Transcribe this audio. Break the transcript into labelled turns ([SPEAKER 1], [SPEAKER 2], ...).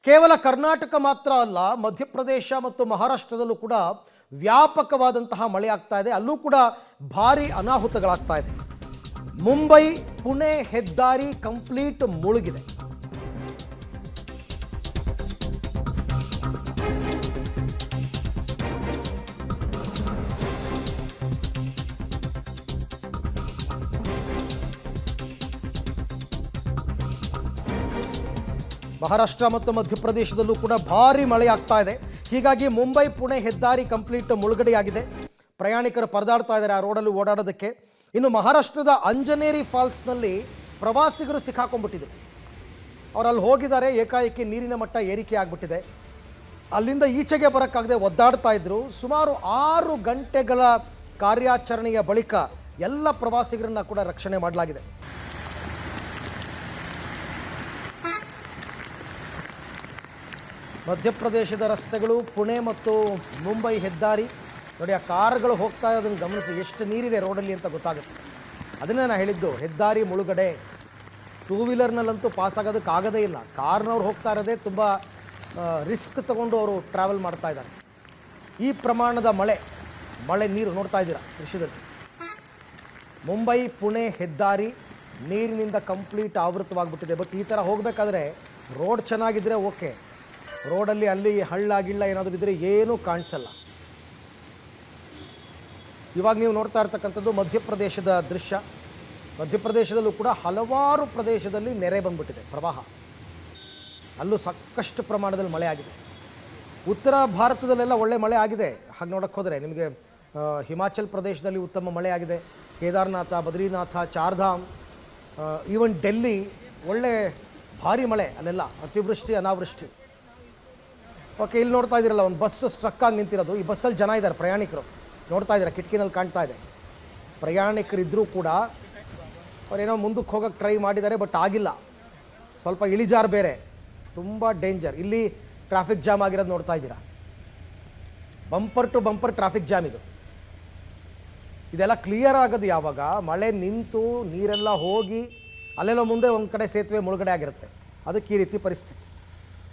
[SPEAKER 1] ಕೇವಲ ಕರ್ನಾಟಕ ಮಾತ್ರ ಅಲ್ಲ, ಮಧ್ಯಪ್ರದೇಶ ಮತ್ತು ಮಹಾರಾಷ್ಟ್ರದಲ್ಲೂ ಕೂಡ ವ್ಯಾಪಕವಾದಂತಹ ಮಳೆ ಆಗ್ತಾ ಇದೆ. ಅಲ್ಲೂ ಕೂಡ ಭಾರಿ ಅನಾಹುತಗಳಾಗ್ತಾ ಇದೆ. ಮುಂಬೈ ಪುಣೆ ಹೆದ್ದಾರಿ ಕಂಪ್ಲೀಟ್ ಮುಳುಗಿದೆ. ಮಹಾರಾಷ್ಟ್ರ ಮತ್ತು ಮಧ್ಯಪ್ರದೇಶದಲ್ಲೂ ಕೂಡ ಭಾರಿ ಮಳೆ ಆಗ್ತಾ ಇದೆ. ಹೀಗಾಗಿ ಮುಂಬೈ ಪುಣೆ ಹೆದ್ದಾರಿ ಕಂಪ್ಲೀಟ್ ಮುಳುಗಡೆಯಾಗಿದೆ. ಪ್ರಯಾಣಿಕರು ಪರದಾಡ್ತಾ ಇದ್ದಾರೆ ಆ ರೋಡಲ್ಲಿ ಓಡಾಡೋದಕ್ಕೆ. ಇನ್ನು ಮಹಾರಾಷ್ಟ್ರದ ಅಂಜನೇರಿ ಫಾಲ್ಸ್ನಲ್ಲಿ ಪ್ರವಾಸಿಗರು ಸಿಕ್ಕಾಕೊಂಡ್ಬಿಟ್ಟಿದ್ರು. ಅವ್ರು ಅಲ್ಲಿ ಹೋಗಿದ್ದಾರೆ, ಏಕಾಏಕಿ ನೀರಿನ ಮಟ್ಟ ಏರಿಕೆ ಆಗಿಬಿಟ್ಟಿದೆ. ಅಲ್ಲಿಂದ ಈಚೆಗೆ ಬರೋಕ್ಕಾಗದೆ ಒದ್ದಾಡ್ತಾ ಇದ್ರು. ಸುಮಾರು 6 ಗಂಟೆಗಳ ಕಾರ್ಯಾಚರಣೆಯ ಬಳಿಕ ಎಲ್ಲ ಪ್ರವಾಸಿಗರನ್ನ ಕೂಡ ರಕ್ಷಣೆ ಮಾಡಲಾಗಿದೆ. ಮಧ್ಯಪ್ರದೇಶದ ರಸ್ತೆಗಳು, ಪುಣೆ ಮತ್ತು ಮುಂಬೈ ಹೆದ್ದಾರಿ ನೋಡಿ, ಆ ಕಾರುಗಳು ಹೋಗ್ತಾ ಇರೋದನ್ನು ಗಮನಿಸಿ, ಎಷ್ಟು ನೀರಿದೆ ರೋಡಲ್ಲಿ ಅಂತ ಗೊತ್ತಾಗುತ್ತೆ. ಅದನ್ನೇ ನಾನು ಹೇಳಿದ್ದು, ಹೆದ್ದಾರಿ ಮುಳುಗಡೆ. ಟೂ ವೀಲರ್ನಲ್ಲಂತೂ ಪಾಸ್ ಆಗೋದಕ್ಕಾಗದೇ ಇಲ್ಲ. ಕಾರ್ನವ್ರು ಹೋಗ್ತಾ ಇರೋದೇ ತುಂಬ ರಿಸ್ಕ್ ತಗೊಂಡು ಅವರು ಟ್ರಾವೆಲ್ ಮಾಡ್ತಾ ಇದ್ದಾರೆ. ಈ ಪ್ರಮಾಣದ ಮಳೆ ನೀರು ನೋಡ್ತಾ ಇದ್ದೀರಾ ದೃಶ್ಯದಲ್ಲಿ. ಮುಂಬೈ ಪುಣೆ ಹೆದ್ದಾರಿ ನೀರಿನಿಂದ ಕಂಪ್ಲೀಟ್ ಆವೃತವಾಗಿಬಿಟ್ಟಿದೆ. ಬಟ್ ಈ ಥರ ಹೋಗಬೇಕಾದ್ರೆ ರೋಡ್ ಚೆನ್ನಾಗಿದ್ದರೆ ಓಕೆ. ರೋಡಲ್ಲಿ ಅಲ್ಲಿ ಹಳ್ಳ ಗಿಳ್ಳ ಏನಾದರೂ ಇದ್ದರೆ ಏನೂ ಕಾಣಿಸಲ್ಲ. ಇವಾಗ ನೀವು ನೋಡ್ತಾ ಇರ್ತಕ್ಕಂಥದ್ದು ಮಧ್ಯಪ್ರದೇಶದ ದೃಶ್ಯ. ಮಧ್ಯಪ್ರದೇಶದಲ್ಲೂ ಕೂಡ ಹಲವಾರು ಪ್ರದೇಶದಲ್ಲಿ ನೆರೆ ಬಂದ್ಬಿಟ್ಟಿದೆ, ಪ್ರವಾಹ. ಅಲ್ಲೂ ಸಾಕಷ್ಟು ಪ್ರಮಾಣದಲ್ಲಿ ಮಳೆ ಆಗಿದೆ. ಉತ್ತರ ಭಾರತದಲ್ಲೆಲ್ಲ ಒಳ್ಳೆ ಮಳೆ ಆಗಿದೆ. ಹಾಗೆ ನೋಡೋಕ್ಕೆ ಹೋದರೆ ನಿಮಗೆ ಹಿಮಾಚಲ್ ಪ್ರದೇಶದಲ್ಲಿ ಉತ್ತಮ ಮಳೆ ಆಗಿದೆ. ಕೇದಾರನಾಥ, ಬದ್ರಿನಾಥ, ಚಾರ್ಧಾಮ್, ಈವನ್ ಡೆಲ್ಲಿ ಒಳ್ಳೆ ಭಾರಿ ಮಳೆ. ಅಲ್ಲೆಲ್ಲ ಅತಿವೃಷ್ಟಿ ಅನಾವೃಷ್ಟಿ. ಓಕೆ, ಇಲ್ಲಿ ನೋಡ್ತಾ ಇದ್ದೀರಲ್ಲ, ಒಂದು ಬಸ್ ಸ್ಟ್ರಕ್ ಆಗಿ ನಿಂತಿರೋದು. ಈ ಬಸ್ಸಲ್ಲಿ ಜನ ಇದ್ದಾರೆ, ಪ್ರಯಾಣಿಕರು ನೋಡ್ತಾ ಇದ್ದಾರೆ, ಕಿಟಕಿನಲ್ಲಿ ಕಾಣ್ತಾ ಇದೆ. ಪ್ರಯಾಣಿಕರಿದ್ದರೂ ಕೂಡ ಅವರೇನೋ ಮುಂದಕ್ಕೆ ಹೋಗೋಕ್ಕೆ ಟ್ರೈ ಮಾಡಿದ್ದಾರೆ, ಬಟ್ ಆಗಿಲ್ಲ. ಸ್ವಲ್ಪ ಇಳಿಜಾರು ಬೇರೆ, ತುಂಬ ಡೇಂಜರ್. ಇಲ್ಲಿ ಟ್ರಾಫಿಕ್ ಜಾಮ್ ಆಗಿರೋದು ನೋಡ್ತಾ ಇದ್ದೀರಾ. Bumper to bumper traffic jam ಇದು. ಇದೆಲ್ಲ ಕ್ಲಿಯರ್ ಆಗೋದು ಯಾವಾಗ? ಮಳೆ ನಿಂತು ನೀರೆಲ್ಲ ಹೋಗಿ ಅಲ್ಲೆಲ್ಲ ಮುಂದೆ ಒಂದು ಕಡೆ ಸೇತುವೆ ಮುಳುಗಡೆ ಆಗಿರುತ್ತೆ. ಅದಕ್ಕೆ ಈ ರೀತಿ ಪರಿಸ್ಥಿತಿ.